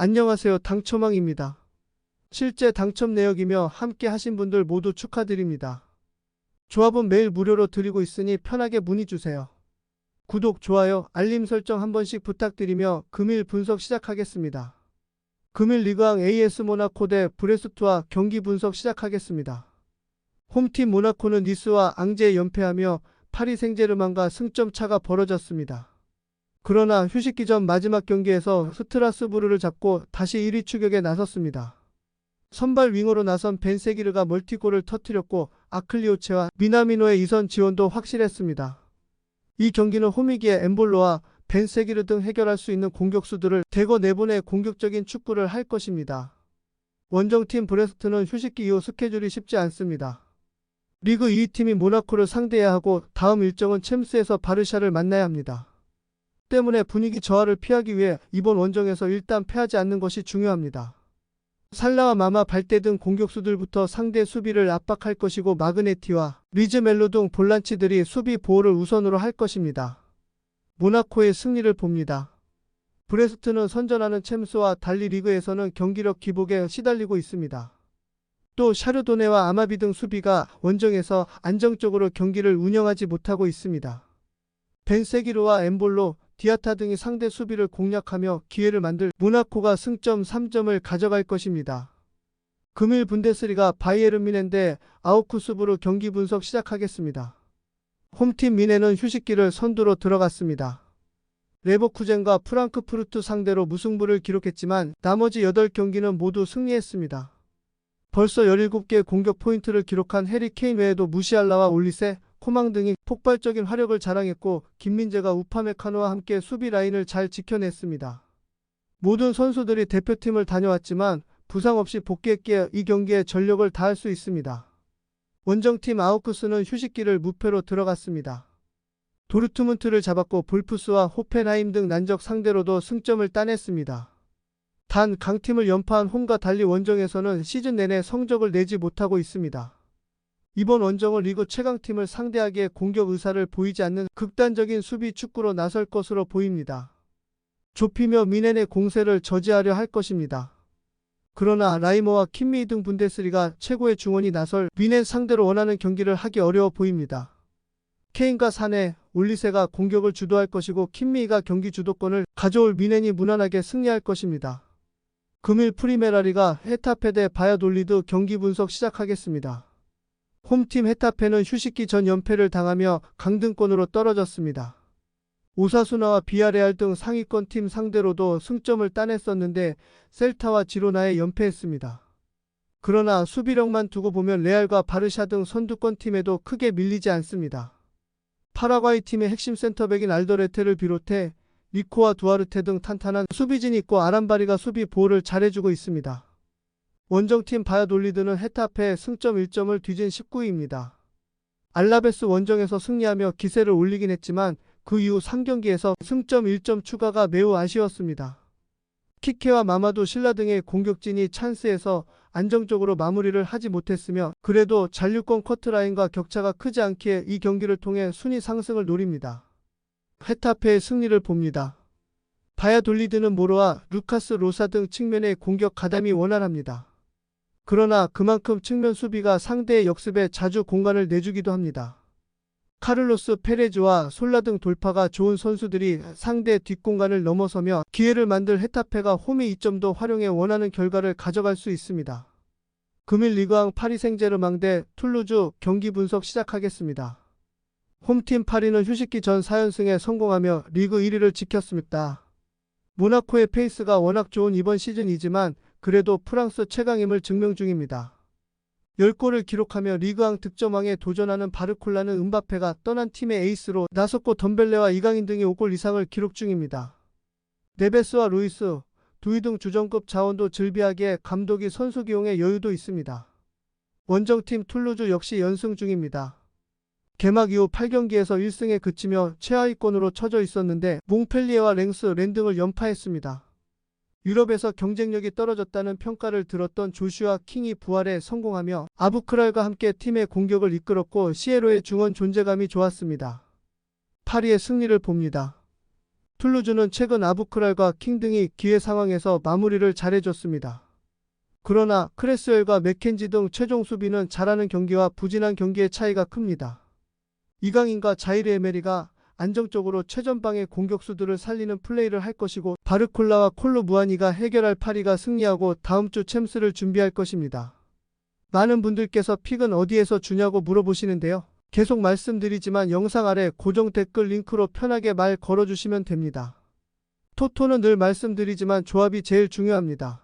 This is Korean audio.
안녕하세요. 당첨왕입니다. 실제 당첨 내역이며 함께 하신 분들 모두 축하드립니다. 조합은 매일 무료로 드리고 있으니 편하게 문의 주세요. 구독, 좋아요, 알림 설정 한 번씩 부탁드리며 금일 분석 시작하겠습니다. 금일 리그왕 AS 모나코 대 브레스트와 경기 분석 시작하겠습니다. 홈팀 모나코는 니스와 앙제에 연패하며 파리 생제르맹과 승점 차가 벌어졌습니다. 그러나 휴식기 전 마지막 경기에서 스트라스부르를 잡고 다시 1위 추격에 나섰습니다. 선발 윙어로 나선 벤세기르가 멀티골을 터뜨렸고 아클리오체와 미나미노의 이선 지원도 확실했습니다. 이 경기는 홈이기에 엠볼로와 벤세기르 등 해결할 수 있는 공격수들을 대거 내보내 공격적인 축구를 할 것입니다. 원정팀 브레스트는 휴식기 이후 스케줄이 쉽지 않습니다. 리그 2위 팀인 모나코를 상대해야 하고 다음 일정은 챔스에서 바르샤를 만나야 합니다. 때문에 분위기 저하를 피하기 위해 이번 원정에서 일단 패하지 않는 것이 중요합니다. 살라와 마마 발대 등 공격수들부터 상대 수비를 압박할 것이고 마그네티와 리즈멜로 등 볼란치들이 수비 보호를 우선으로 할 것입니다. 모나코의 승리를 봅니다. 브레스트는 선전하는 챔스와 달리 리그에서는 경기력 기복에 시달리고 있습니다. 또 샤르도네와 아마비 등 수비가 원정에서 안정적으로 경기를 운영하지 못하고 있습니다. 벤세기르와 엠볼로, 디아타 등이 상대 수비를 공략하며 기회를 만들 모나코가 승점 3점을 가져갈 것입니다. 금일 분데스리가 바이에른 뮌헨 대 아우크스부르 경기 분석 시작하겠습니다. 홈팀 뮌헨은 휴식기를 선두로 들어갔습니다. 레버쿠젠과 프랑크푸르트 상대로 무승부를 기록했지만 나머지 8경기는 모두 승리했습니다. 벌써 17개 공격 포인트를 기록한 해리 케인 외에도 무시알라와 올리세, 코망 등이 폭발적인 화력을 자랑했고 김민재가 우파메카노와 함께 수비 라인을 잘 지켜냈습니다. 모든 선수들이 대표팀을 다녀왔지만 부상 없이 복귀했기에 이 경기에 전력을 다할 수 있습니다. 원정팀 아우크스는 휴식기를 무패로 들어갔습니다. 도르트문트를 잡았고 볼프스와 호펜하임 등 난적 상대로도 승점을 따냈습니다. 단 강팀을 연파한 홈과 달리 원정에서는 시즌 내내 성적을 내지 못하고 있습니다. 이번 원정은 리그 최강팀을 상대하기에 공격 의사를 보이지 않는 극단적인 수비 축구로 나설 것으로 보입니다. 좁히며 뮌헨의 공세를 저지하려 할 것입니다. 그러나 라이머와 킴미 등 분데스리가 최고의 중원이 나설 뮌헨 상대로 원하는 경기를 하기 어려워 보입니다. 케인과 사네, 올리세가 공격을 주도할 것이고 킴미가 경기 주도권을 가져올 뮌헨이 무난하게 승리할 것입니다. 금일 프리메라리가 헤타페 대 바야돌리드 경기 분석 시작하겠습니다. 홈팀 헤타페는 휴식기 전 연패를 당하며 강등권으로 떨어졌습니다. 오사수나와 비아레알 등 상위권 팀 상대로도 승점을 따냈었는데 셀타와 지로나에 연패했습니다. 그러나 수비력만 두고 보면 레알과 바르샤 등 선두권 팀에도 크게 밀리지 않습니다. 파라과이 팀의 핵심 센터백인 알더레테를 비롯해 리코와 두아르테 등 탄탄한 수비진이 있고 아람바리가 수비 보호를 잘해주고 있습니다. 원정팀 바야돌리드는 헤타페 승점 1점을 뒤진 19위입니다. 알라베스 원정에서 승리하며 기세를 올리긴 했지만 그 이후 3경기에서 승점 1점 추가가 매우 아쉬웠습니다. 키케와 마마두 실라 등의 공격진이 찬스에서 안정적으로 마무리를 하지 못했으며 그래도 잔류권 커트라인과 격차가 크지 않기에 이 경기를 통해 순위 상승을 노립니다. 헤타페의 승리를 봅니다. 바야돌리드는 모로와 루카스 로사 등 측면의 공격 가담이 원활합니다. 그러나 그만큼 측면 수비가 상대의 역습에 자주 공간을 내주기도 합니다. 카를로스 페레즈와 솔라 등 돌파가 좋은 선수들이 상대 뒷공간을 넘어서며 기회를 만들 헤타페가 홈의 이점도 활용해 원하는 결과를 가져갈 수 있습니다. 금일 리그왕 파리 생제르맹 대 툴루즈 경기 분석 시작하겠습니다. 홈팀 파리는 휴식기 전 4연승에 성공하며 리그 1위를 지켰습니다. 모나코의 페이스가 워낙 좋은 이번 시즌이지만 그래도 프랑스 최강임을 증명 중입니다. 10골을 기록하며 리그왕 득점왕에 도전하는 바르콜라는 음바페가 떠난 팀의 에이스로 나섰고 덤벨레와 이강인 등이 5골 이상을 기록 중입니다. 네베스와 루이스, 두이 등 주전급 자원도 즐비하기에 감독이 선수 기용에 여유도 있습니다. 원정팀 툴루즈 역시 연승 중입니다. 개막 이후 8경기에서 1승에 그치며 최하위권으로 처져 있었는데 몽펠리에와 랭스, 렌 등을 연파했습니다. 유럽에서 경쟁력이 떨어졌다는 평가를 들었던 조슈아 킹이 부활에 성공하며 아부크랄과 함께 팀의 공격을 이끌었고 시에로의 중원 존재감이 좋았습니다. 파리의 승리를 봅니다. 툴루즈는 최근 아부크랄과 킹 등이 기회 상황에서 마무리를 잘해줬습니다. 그러나 크레스웰과 맥켄지 등 최종 수비는 잘하는 경기와 부진한 경기의 차이가 큽니다. 이강인과 자이르 에메리가 안정적으로 최전방의 공격수들을 살리는 플레이를 할 것이고, 바르콜라와 콜루 무아니가 해결할 파리가 승리하고 다음 주 챔스를 준비할 것입니다. 많은 분들께서 픽은 어디에서 주냐고 물어보시는데요. 계속 말씀드리지만 영상 아래 고정 댓글 링크로 편하게 말 걸어주시면 됩니다. 토토는 늘 말씀드리지만 조합이 제일 중요합니다.